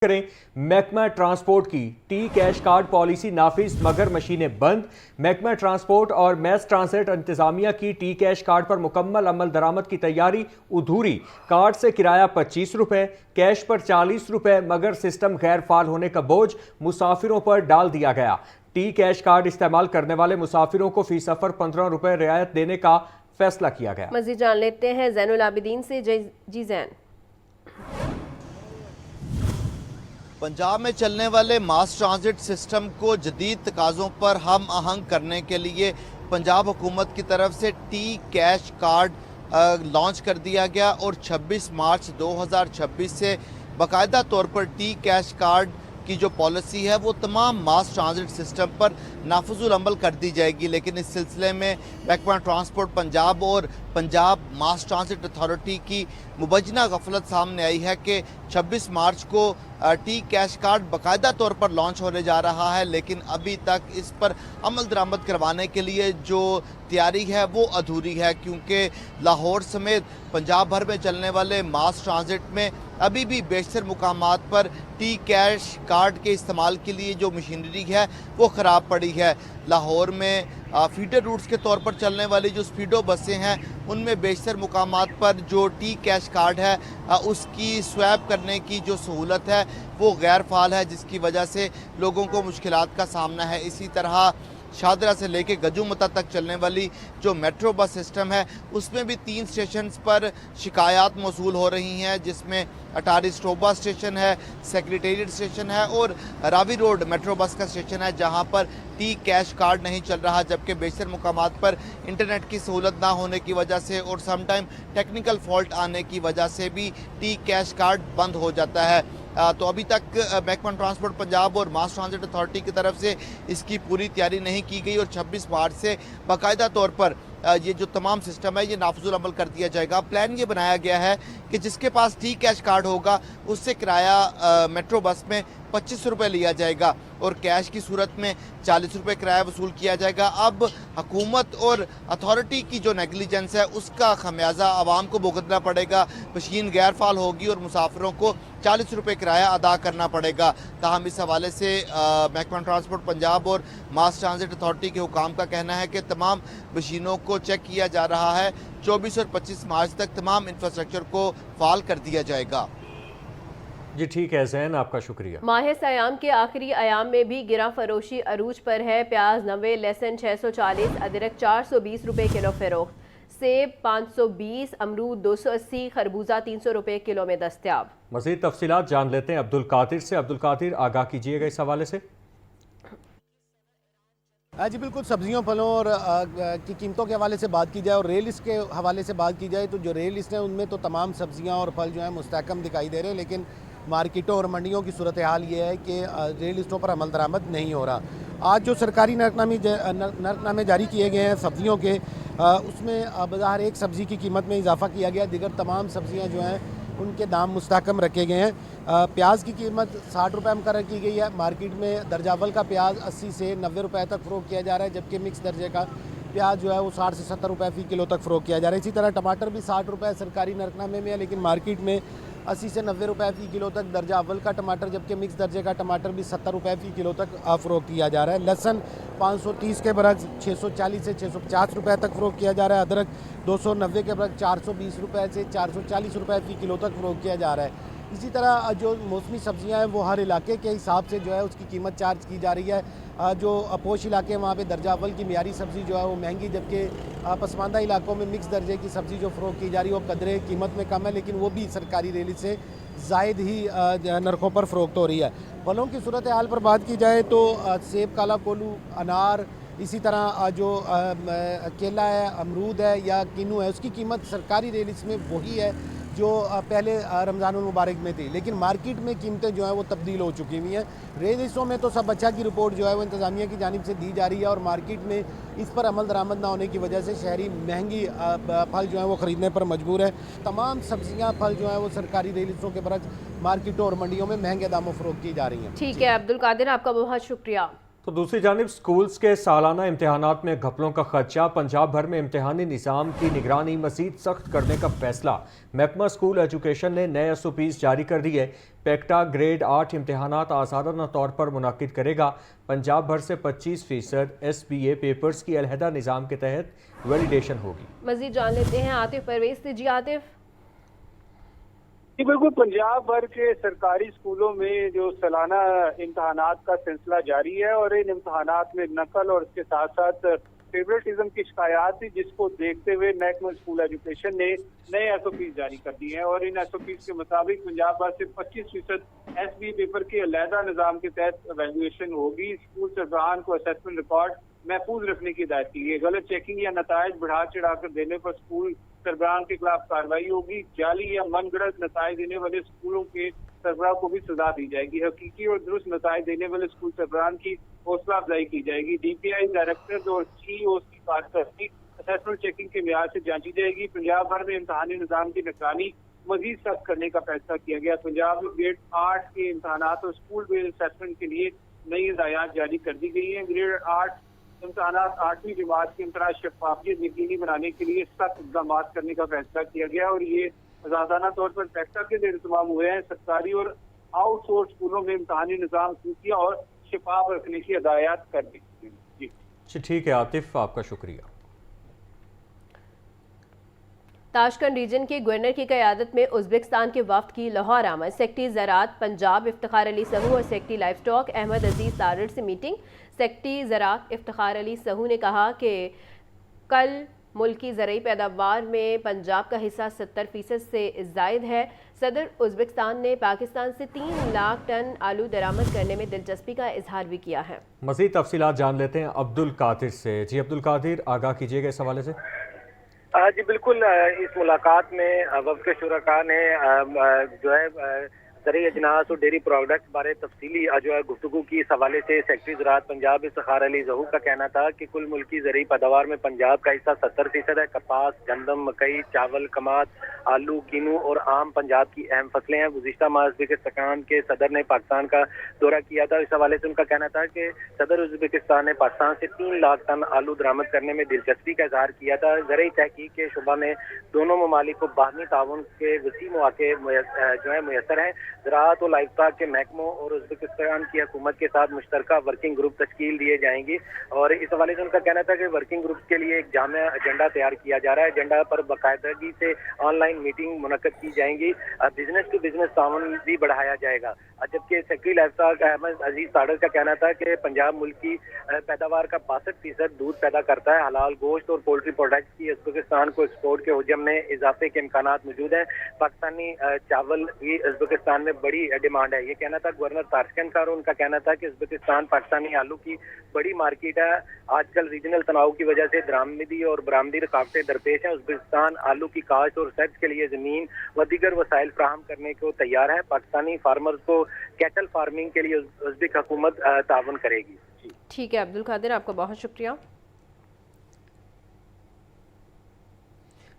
کریں محکمہ ٹرانسپورٹ کی ٹی کیش کارڈ پالیسی نافذ مگر مشینیں بند۔ محکمہ ٹرانسپورٹ اور میس ٹرانزٹ انتظامیہ کی ٹی کیش کارڈ پر مکمل عمل درآمد کی تیاری ادھوری۔ کارڈ سے کرایہ 25 روپے، کیش پر 40 روپے، مگر سسٹم غیر فعال ہونے کا بوجھ مسافروں پر ڈال دیا گیا۔ ٹی کیش کارڈ استعمال کرنے والے مسافروں کو فی سفر 15 روپے رعایت دینے کا فیصلہ کیا گیا۔ مزید جان لیتے ہیں زین العابدین سے۔ جی زین، پنجاب میں چلنے والے ماس ٹرانزٹ سسٹم کو جدید تقاضوں پر ہم آہنگ کرنے کے لیے پنجاب حکومت کی طرف سے ٹی کیش کارڈ لانچ کر دیا گیا اور 26 مارچ 2026 سے باقاعدہ طور پر ٹی کیش کارڈ کی جو پالیسی ہے وہ تمام ماس ٹرانزٹ سسٹم پر نافذ العمل کر دی جائے گی، لیکن اس سلسلے میں محکمہ ٹرانسپورٹ پنجاب اور پنجاب ماس ٹرانزٹ اتھارٹی کی مبینہ غفلت سامنے آئی ہے کہ 26 مارچ کو ٹی کیش کارڈ باقاعدہ طور پر لانچ ہونے جا رہا ہے، لیکن ابھی تک اس پر عمل درآمد کروانے کے لیے جو تیاری ہے وہ ادھوری ہے، کیونکہ لاہور سمیت پنجاب بھر میں چلنے والے ماس ٹرانزٹ میں ابھی بھی بیشتر مقامات پر ٹی کیش کارڈ کے استعمال کے لیے جو مشینری ہے وہ خراب پڑی ہے۔ لاہور میں فیڈر روٹس کے طور پر چلنے والی جو سپیڈو بسیں ہیں ان میں بیشتر مقامات پر جو ٹی کیش کارڈ ہے اس کی سویپ کرنے کی جو سہولت ہے وہ غیر فعال ہے، جس کی وجہ سے لوگوں کو مشکلات کا سامنا ہے۔ اسی طرح شاہدرہ سے لے کے گجومتا تک چلنے والی جو میٹرو بس سسٹم ہے اس میں بھی 3 اسٹیشنز پر شکایات موصول ہو رہی ہیں، جس میں اٹاری سٹوبا اسٹیشن ہے، سیکریٹریٹ اسٹیشن ہے اور راوی روڈ میٹرو بس کا اسٹیشن ہے، جہاں پر ٹی کیش کارڈ نہیں چل رہا، جبکہ بیشتر مقامات پر انٹرنیٹ کی سہولت نہ ہونے کی وجہ سے اور سم ٹائم ٹیکنیکل فالٹ آنے کی وجہ سے بھی ٹی کیش کارڈ بند ہو جاتا ہے۔ تو ابھی تک محکمہ ٹرانسپورٹ پنجاب اور ماس ٹرانزٹ اتھارٹی کی طرف سے اس کی پوری تیاری نہیں کی گئی اور 26 مارچ سے باقاعدہ طور پر یہ جو تمام سسٹم ہے یہ نافذ العمل کر دیا جائے گا۔ پلان یہ بنایا گیا ہے کہ جس کے پاس ٹی کیش کارڈ ہوگا اس سے کرایہ میٹرو بس میں 25 روپے لیا جائے گا اور کیش کی صورت میں 40 روپے کرایہ وصول کیا جائے گا۔ اب حکومت اور اتھارٹی کی جو نیگلیجنس ہے اس کا خمیازہ عوام کو بھگتنا پڑے گا، مشین غیر فعال ہوگی اور مسافروں کو 40 روپے کرایہ ادا کرنا پڑے گا۔ تاہم اس حوالے سے محکمہ ٹرانسپورٹ پنجاب اور ماس ٹرانزٹ اتھارٹی کے حکام کا کہنا ہے کہ تمام مشینوں کو چیک کیا جا رہا ہے، 24 اور 25 مارچ تک تمام انفراسٹرکچر کو فعال کر دیا جائے گا۔ جی ٹھیک ہے زین، آپ کا شکریہ۔ ماہ سیام کے آخری ایام میں بھی گراں فروشی عروج پر ہے۔ پیاز 90، لہسن 640، ادرک 420 روپے کلو فروخت، سیب 520، امرود 280، خربوزہ 300 روپے کلو میں دستیاب۔ مزید تفصیلات جان لیتے ہیں عبدالقادر سے۔ عبدالقادر، آگاہ کیجیے گا اس حوالے سے۔ جی بالکل، سبزیوں پھلوں اور کی قیمتوں کے حوالے سے بات کی جائے اور ریل لسٹ کے حوالے سے بات کی جائے تو جو ریل لسٹ ہیں ان میں تو تمام سبزیاں اور پھل جو ہیں مستحکم دکھائی دے رہے ہیں، لیکن مارکیٹوں اور منڈیوں کی صورتحال یہ ہے کہ ریل لسٹوں پر عمل درآمد نہیں ہو رہا۔ آج جو سرکاری نرخنامے جاری کیے گئے ہیں سبزیوں کے، اس میں بظاہر ایک سبزی کی قیمت میں اضافہ کیا گیا، دیگر تمام سبزیاں جو ہیں ان کے دام مستحکم رکھے گئے ہیں۔ پیاز کی قیمت 60 روپے مقرر کی گئی ہے۔ مارکیٹ میں درجہ اول کا پیاز 80 سے 90 روپے تک فروخت کیا جا رہا ہے، جبکہ مکس درجے کا پیاز جو ہے وہ 60 سے 70 روپے فی کلو تک فروخت کیا جا رہا ہے۔ اسی طرح ٹماٹر بھی 60 روپے سرکاری نرخنامے میں ہے، لیکن مارکیٹ میں 80 سے 90 روپے فی کلو تک درجہ اول کا ٹماٹر، جبکہ مکس درجے کا ٹماٹر بھی 70 روپے فی کلو تک فروخت کیا جا رہا ہے۔ لہسن 530 کے برعکس 640 سے 650 روپے تک فروخت کیا جا رہا ہے۔ ادرک 290 کے برعکس 420 روپے سے 440 روپے فی کلو تک فروخت کیا جا رہا ہے۔ اسی طرح جو موسمی سبزیاں ہیں وہ ہر علاقے کے حساب سے جو ہے اس کی قیمت چارج کی جا رہی ہے۔ جو پوش علاقے ہیں وہاں پہ درجہ اول کی معیاری سبزی جو ہے وہ مہنگی، جبکہ پسماندہ علاقوں میں مکس درجے کی سبزی جو فروخت کی جا رہی ہے وہ قدرے قیمت میں کم ہے، لیکن وہ بھی سرکاری ریلی سے زائد ہی نرخوں پر فروخت ہو رہی ہے۔ پھلوں کی صورتحال پر بات کی جائے تو سیب، کالا کولو، انار، اسی طرح جو کیلا ہے، امرود ہے یا کینو ہے، اس کی قیمت سرکاری ریلز میں وہی ہے جو پہلے رمضان المبارک میں تھی، لیکن مارکیٹ میں قیمتیں جو ہیں وہ تبدیل ہو چکی ہوئی ہیں۔ ریلزوں میں تو سب اچھا کی رپورٹ جو ہے وہ انتظامیہ کی جانب سے دی جا رہی ہے اور مارکیٹ میں اس پر عمل درآمد نہ ہونے کی وجہ سے شہری مہنگی پھل جو ہیں وہ خریدنے پر مجبور ہے۔ تمام سبزیاں پھل جو ہیں وہ سرکاری ریلزوں کے برعکس مارکیٹوں اور منڈیوں میں مہنگے داموں فروخت کی جا رہی ہیں۔ ٹھیک ہے عبدالقادر، آپ کا بہت شکریہ۔ تو دوسری جانب سکولز کے سالانہ امتحانات میں گھپلوں کا خدشہ، پنجاب بھر میں امتحانی نظام کی نگرانی مزید سخت کرنے کا فیصلہ۔ محکمہ اسکول ایجوکیشن نے نئے SOPs جاری کر دی ہے۔ پیکٹا گریڈ 8 امتحانات آزادانہ طور پر منعقد کرے گا۔ پنجاب بھر سے 25% SBA پیپرز کی علیحدہ نظام کے تحت ویلیڈیشن ہوگی۔ مزید جان لیتے ہیں عاطف پرویز سے۔ جی عاطف، جی بالکل، پنجاب بھر کے سرکاری اسکولوں میں جو سالانہ امتحانات کا سلسلہ جاری ہے اور ان امتحانات میں نقل اور اس کے ساتھ ساتھ فیورٹزم کی شکایات تھی، جس کو دیکھتے ہوئے محکمہ اسکول ایجوکیشن نے نئے SOPs جاری کر دی ہیں اور ان SOPs کے مطابق پنجاب بھر سے 25% SBA پیپر کے علیحدہ نظام کے تحت ایویلویشن ہوگی۔ اسکول سربراہان کو اسیسمنٹ ریکارڈ محفوظ رکھنے کی ہدایت کی گئی۔ غلط چیکنگ یا نتائج بڑھا چڑھا کر دینے پر اسکول سربراہان کے خلاف کارروائی ہوگی۔ جعلی یا من گھڑت نتائج دینے والے اسکولوں کے سربراہ کو بھی سزا دی جائے گی۔ حقیقی اور درست نتائج دینے والے اسکول سربراہان کی حوصلہ افزائی کی جائے گی۔ DPI ڈائریکٹرز اور CEOs کی کارکردگی اسیسمنٹ چیکنگ کے معیار سے جانچی جائے گی۔ پنجاب بھر میں امتحانی نظام کی نگرانی مزید سخت کرنے کا فیصلہ کیا گیا۔ پنجاب میں گریڈ 8 کے امتحانات اور اسکول بیسڈ اسیسمنٹ کے لیے نئی ہدایات جاری کر دی گئی ہیں۔ گریڈ 8 امتحانات 8ویں جماعت کی امتحان شفافیت یقینی بنانے کے لیے سخت اقدامات کرنے کا فیصلہ کیا گیا اور یہ آزادانہ طور پر پیکٹا کے لیے اہتمام ہوئے ہیں۔ سرکاری اور آؤٹ سورس اسکولوں میں امتحانی نظام خفیہ اور شفاف رکھنے کی ہدایات کر دی گئی۔ جی ٹھیک ہے عاطف، آپ کا شکریہ۔ تاشقند ریجن کے گورنر کی قیادت میں ازبکستان کے وفد کی لاہور آمد۔ سیکرٹری زراعت پنجاب افتخار علی سہو اور سیکرٹری لائف سٹاک احمد عزیز تارڑ سے میٹنگ۔ سیکرٹری زراعت افتخار علی سہو نے کہا کہ کل ملکی زرعی پیداوار میں پنجاب کا حصہ 70% سے زائد ہے۔ صدر ازبکستان نے پاکستان سے 3 لاکھ ٹن آلو درآمد کرنے میں دلچسپی کا اظہار بھی کیا ہے۔ مزید تفصیلات جان لیتے ہیں عبدالقادر سے۔ جی عبدالقادر، آگاہ کیجیے گا اس حوالے سے۔ جی بالکل، اس ملاقات میں وفد کے شرکاء نے جو ہے زرعی اجناس اور ڈیری پروڈکٹس بارے تفصیلی جو ہے گفتگو کی۔ اس حوالے سے سیکرٹری زراعت پنجاب افتخار علی ظہور کا کہنا تھا کہ کل ملکی زرعی پیداوار میں پنجاب کا حصہ 70% ہے۔ کپاس، گندم، مکئی، چاول، کماد، آلو، کینو اور عام پنجاب کی اہم فصلیں ہیں۔ گزشتہ ماہ ازبکستان کے صدر نے پاکستان کا دورہ کیا تھا۔ اس حوالے سے ان کا کہنا تھا کہ صدر ازبکستان نے پاکستان سے 3 لاکھ ٹن آلو درآمد کرنے میں دلچسپی کا اظہار کیا تھا۔ زرعی تحقیق کے شعبہ میں دونوں ممالک کو باہمی تعاون کے وسیع مواقع جو ہے میسر ہیں۔ زراعت اور لائف اسٹاک کے محکموں اور ازبکستان کی حکومت کے ساتھ مشترکہ ورکنگ گروپ تشکیل دیے جائیں گی اور اس حوالے سے ان کا کہنا تھا کہ ورکنگ گروپ کے لیے ایک جامع ایجنڈا تیار کیا جا رہا ہے۔ ایجنڈا پر باقاعدگی سے آن لائن میٹنگ منعقد کی جائیں گی۔ بزنس ٹو بزنس تعاون بھی بڑھایا جائے گا۔ جبکہ سیکرٹری لائف اسٹاک احمد عزیز تارڑ کا کہنا تھا کہ پنجاب ملکی پیداوار کا 62% دودھ پیدا کرتا ہے۔ حلال گوشت اور پولٹری پروڈکٹس کی ازبکستان کو ایکسپورٹ کے حجم میں اضافے کے امکانات موجود ہیں۔ پاکستانی چاول بھی ازبکستان میں بڑی ڈیمانڈ ہے، یہ کہنا تھا گورنر تاشقند کا، اور ان کا کہنا تھا کہ ازبکستان پاکستانی آلو کی بڑی مارکیٹ ہے۔ آج کل ریجنل تناؤ کی وجہ سے درآمدی اور برآمدی رکاوٹیں درپیش ہیں۔ ازبکستان آلو کی کاشت اور ریسرچ کے لیے زمین و دیگر وسائل فراہم کرنے کو تیار ہے۔ پاکستانی فارمرز کو کیٹل فارمنگ کے لیے ازبک حکومت تعاون کرے گی۔ ٹھیک ہے عبدالقادر، آپ کا بہت شکریہ۔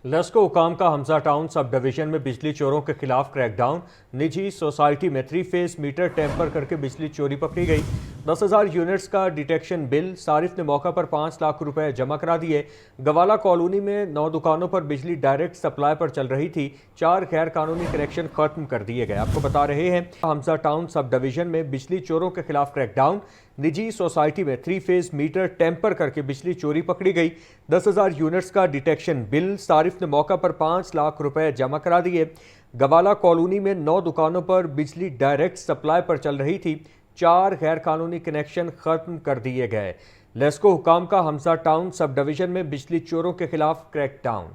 لیسکو حکام کا حمزہ ٹاؤن سب ڈویژن میں بجلی چوروں کے خلاف کریک ڈاؤن۔ نجی سوسائٹی میں 3 فیز میٹر ٹیمپر کر کے بجلی چوری پکڑی گئی۔ 10,000 یونٹس کا ڈیٹیکشن بل، صارف نے موقع پر 5 لاکھ روپے جمع کرا دیے۔ گوالا کالونی میں 9 دکانوں پر بجلی ڈائریکٹ سپلائی پر چل رہی تھی، 4 غیر قانونی کنیکشن ختم کر دیے گئے۔ آپ کو بتا رہے ہیں حمزہ ٹاؤن سب ڈویژن میں بجلی چوروں کے خلاف کریک ڈاؤن۔ نجی سوسائٹی میں 3 فیز میٹر ٹیمپر کر کے بجلی چوری پکڑی گئی۔ 10,000 یونٹس کا ڈیٹیکشن بل، صارف نے موقع پر 5 لاکھ روپے جمع کرا دیے۔ گوالا کالونی میں 9 دکانوں پر بجلی ڈائریکٹ سپلائی پر چل رہی تھی، 4 غیر قانونی کنیکشن ختم کر دیے گئے۔ لیسکو حکام کا حمزہ ٹاؤن سب ڈویژن میں بجلی چوروں کے خلاف کریک ڈاؤن۔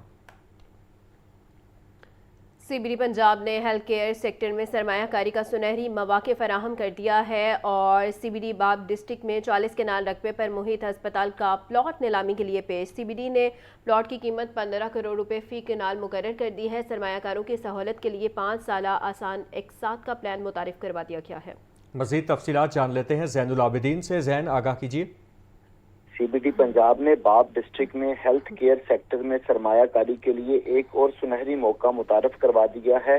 CBD پنجاب نے ہیلتھ کیئر سیکٹر میں سرمایہ کاری کا سنہری مواقع فراہم کر دیا ہے اور CBD باب ڈسٹرکٹ میں 40 کنال رقبے پر محیط ہسپتال کا پلاٹ نیلامی کے لیے پیش۔ CBD نے پلاٹ کی قیمت 15 کروڑ روپے فی کنال مقرر کر دی ہے۔ سرمایہ کاروں کی سہولت کے لیے 5 سالہ آسان اقساط کا پلان متعارف کروا دیا گیا ہے۔ مزید تفصیلات جان لیتے ہیں زین العابدین سے۔ زین، آگاہ کیجیے۔ CBD پنجاب نے باب ڈسٹرکٹ میں ہیلتھ کیئر سیکٹر میں سرمایہ کاری کے لیے ایک اور سنہری موقع متعارف کروا دیا ہے۔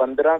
15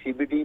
CBD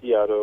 CRO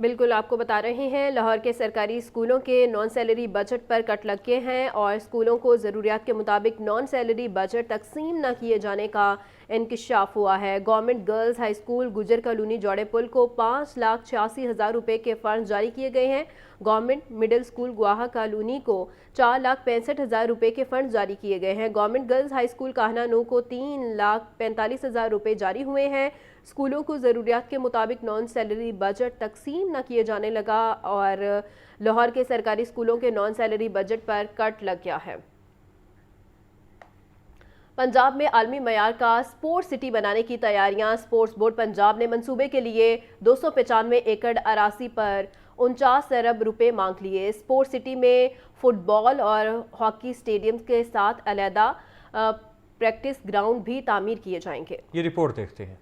بالکل آپ کو بتا رہے ہیں لاہور کے سرکاری اسکولوں کے نان سیلری بجٹ پر کٹ لگ گئے ہیں اور اسکولوں کو ضروریات کے مطابق نان سیلری بجٹ تقسیم نہ کیے جانے کا انکشاف ہوا ہے۔ گورنمنٹ گرلز ہائی اسکول گجر کالونی جوڑے پل کو 5,86,000 روپے کے فنڈ جاری کیے گئے ہیں۔ گورنمنٹ مڈل اسکول گواہا کالونی کو 4,65,000 روپے کے فنڈ جاری کیے گئے ہیں۔ گورنمنٹ گرلز ہائی اسکول کاہنا نو کو 3,45,000 روپے جاری ہوئے ہیں۔ اسکولوں کو ضروریات کے مطابق نان سیلری بجٹ تقسیم نہ کیے جانے لگا اور لاہور کے سرکاری اسکولوں کے نان سیلری بجٹ پر کٹ لگ گیا ہے۔ پنجاب میں عالمی معیار کا اسپورٹس سٹی بنانے کی تیاریاں۔ اسپورٹس بورڈ پنجاب نے منصوبے کے لیے 295 ایکڑ اراضی پر 49 ارب روپے مانگ لیے۔ اسپورٹس سٹی میں فٹ بال اور ہاکی اسٹیڈیم کے ساتھ علیحدہ پریکٹس گراؤنڈ بھی تعمیر کیے جائیں گے۔ یہ رپورٹ دیکھتے ہیں۔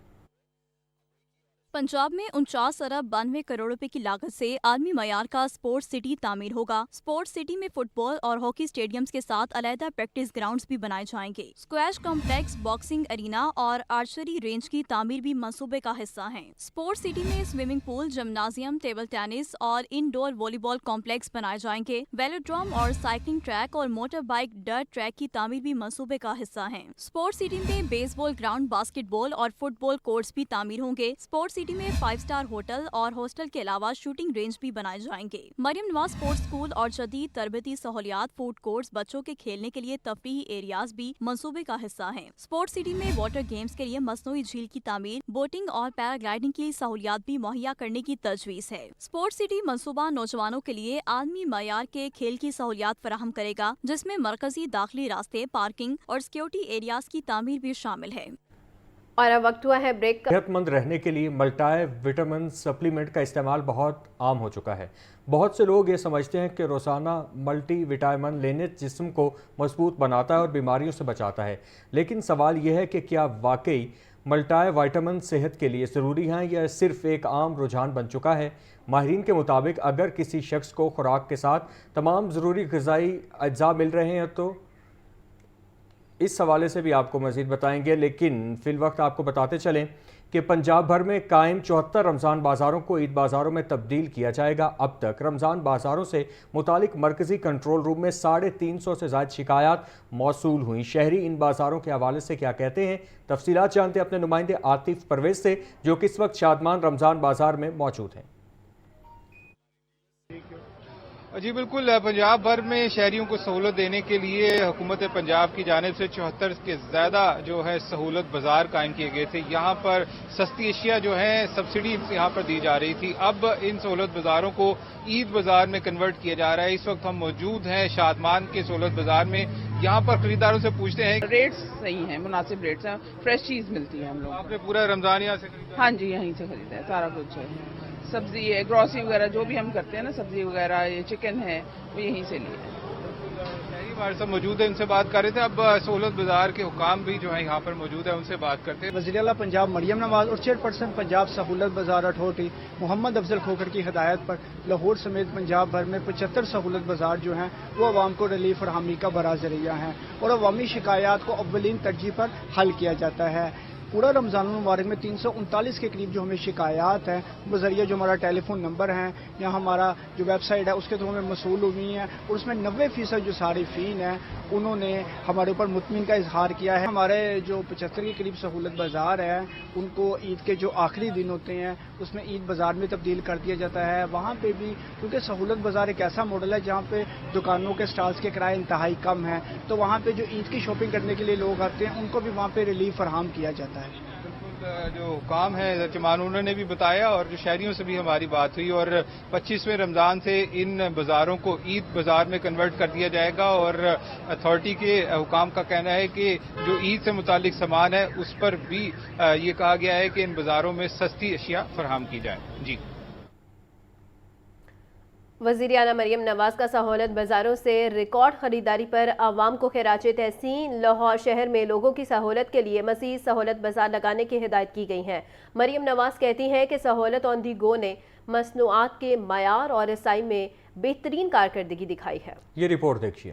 پنجاب میں 49 ارب 92 کروڑ روپے کی لاگت سے عالمی معیار کا اسپورٹس سٹی تعمیر ہوگا۔ اسپورٹس سٹی میں فٹ بال اور ہاکی اسٹیڈیمز کے ساتھ علیحدہ پریکٹس گراؤنڈز بھی بنائے جائیں گے۔ اسکواش کمپلیکس، باکسنگ ارینا اور آرچری رینج کی تعمیر بھی منصوبے کا حصہ ہیں۔ اسپورٹس سٹی میں swimming pool, gymnasium, table tennis اور انڈور والی بال کمپلیکس بنائے جائیں گے۔ ویلوڈروم اور سائیکلنگ ٹریک اور موٹر بائک ڈرٹ ٹریک کی تعمیر بھی منصوبے کا حصہ ہیں۔ اسپورٹس سٹی میں بیس بال گراؤنڈ، باسکٹ بال اور فٹ بال کورٹس بھی تعمیر ہوں گے۔ اسپورٹس سٹی میں 5 اسٹار ہوٹل اور ہاسٹل کے علاوہ شوٹنگ رینج بھی بنائے جائیں گے۔ مریم نواز اسپورٹس اسکول اور جدید تربیتی سہولیات، فوڈ کورٹس، بچوں کے کھیلنے کے لیے تفریحی ایریاز بھی منصوبے کا حصہ ہیں۔ اسپورٹس سٹی میں واٹر گیمز کے لیے مصنوعی جھیل کی تعمیر، بوٹنگ اور پیرا گلائیڈنگ کی سہولیات بھی مہیا کرنے کی تجویز ہے۔ اسپورٹس سٹی منصوبہ نوجوانوں کے لیے عالمی معیار کے کھیل کی سہولیات فراہم کرے گا، جس میں مرکزی داخلی راستے، پارکنگ اور سیکیورٹی ایریاز کی تعمیر بھی شامل ہے۔ اور اب وقت ہوا ہے بریک کا۔ صحت مند رہنے کے لیے ملٹی وٹامن سپلیمنٹ کا استعمال بہت عام ہو چکا ہے۔ بہت سے لوگ یہ سمجھتے ہیں کہ روزانہ ملٹی وٹامن لینے جسم کو مضبوط بناتا ہے اور بیماریوں سے بچاتا ہے، لیکن سوال یہ ہے کہ کیا واقعی ملٹی وٹامن صحت کے لیے ضروری ہیں یا صرف ایک عام رجحان بن چکا ہے؟ ماہرین کے مطابق اگر کسی شخص کو خوراک کے ساتھ تمام ضروری غذائی اجزاء مل رہے ہیں تو اس حوالے سے بھی آپ کو مزید بتائیں گے، لیکن فی الوقت آپ کو بتاتے چلیں کہ پنجاب بھر میں قائم 74 رمضان بازاروں کو عید بازاروں میں تبدیل کیا جائے گا۔ اب تک رمضان بازاروں سے متعلق مرکزی کنٹرول روم میں 350 سے زائد شکایات موصول ہوئیں۔ شہری ان بازاروں کے حوالے سے کیا کہتے ہیں، تفصیلات جانتے ہیں اپنے نمائندے عاطف پرویز سے، جو کہ اس وقت شادمان رمضان بازار میں موجود ہیں۔ جی بالکل، پنجاب بھر میں شہریوں کو سہولت دینے کے لیے حکومت پنجاب کی جانب سے 74 کے زیادہ جو ہے سہولت بازار قائم کیے گئے تھے۔ یہاں پر سستی اشیاء جو ہیں سبسڈی یہاں پر دی جا رہی تھی، اب ان سہولت بازاروں کو عید بازار میں کنورٹ کیا جا رہا ہے۔ اس وقت ہم موجود ہیں شادمان کے سہولت بازار میں، یہاں پر خریداروں سے پوچھتے ہیں۔ ریٹس صحیح ہیں، مناسب ریٹس ہیں، فریش چیز ملتی ہے ہم لوگ۔ آپ نے پورا رمضان یہاں سے خریدا؟ ہاں جی، یہیں سے خریدا ہے، سارا کچھ ہے، سبزی ہے، گروسری وغیرہ جو بھی ہم کرتے ہیں نا، سبزی وغیرہ، یہ چکن ہے، وہ یہیں سے لیے ہیں۔ شہری ہمارے ساتھ موجود ہے، ان سے بات کر رہے تھے۔ اب سہولت بازار کے حکام بھی جو ہیں یہاں پر موجود ہے، ان سے بات کرتے ہیں۔ وزیر اعلیٰ پنجاب مریم نواز اور چیئرپرسن پنجاب سہولت بازار اتھارٹی محمد افضل کھوکھر کی ہدایت پر لاہور سمیت پنجاب بھر میں 75 سہولت بازار جو ہیں وہ عوام کو ریلیف فراہمی کا بڑا ذریعہ ہیں اور عوامی شکایات کو اولین ترجیح پر حل کیا جاتا ہے۔ پورا رمضان المبارک میں 339 کے قریب جو ہمیں شکایات ہیں بذریعہ جو ہمارا ٹیلی فون نمبر ہے یا ہمارا جو ویب سائٹ ہے اس کے تھرو ہمیں موصول ہوئی ہیں، اور اس میں 90% جو صارفین ہیں انہوں نے ہمارے اوپر مطمئن کا اظہار کیا ہے۔ ہمارے جو 75 کے قریب سہولت بازار ہیں ان کو عید کے جو آخری دن ہوتے ہیں اس میں عید بازار میں تبدیل کر دیا جاتا ہے۔ وہاں پہ بھی کیونکہ سہولت بازار ایک ایسا ماڈل ہے جہاں پہ دکانوں کے سٹالز کے کرائے انتہائی کم ہیں، تو وہاں پہ جو عید کی شاپنگ کرنے کے لیے لوگ آتے ہیں ان کو بھی وہاں پہ ریلیف فراہم کیا جاتا ہے۔ جو حکام ہے زرچمان انہوں نے بھی بتایا اور جو شہریوں سے بھی ہماری بات ہوئی، اور 25ویں رمضان سے ان بازاروں کو عید بازار میں کنورٹ کر دیا جائے گا، اور اتھارٹی کے حکام کا کہنا ہے کہ جو عید سے متعلق سامان ہے اس پر بھی یہ کہا گیا ہے کہ ان بازاروں میں سستی اشیاء فراہم کی جائیں۔ جی وزیر اعلیٰ مریم نواز کا سہولت بازاروں سے ریکارڈ خریداری پر عوام کو خراج تحسین۔ لاہور شہر میں لوگوں کی سہولت کے لیے مزید سہولت بازار لگانے کی ہدایت کی گئی ہے۔ مریم نواز کہتی ہیں کہ سہولت آن دی گو نے مصنوعات کے معیار اور رسائی میں بہترین کارکردگی دکھائی ہے۔ یہ رپورٹ دیکھیے۔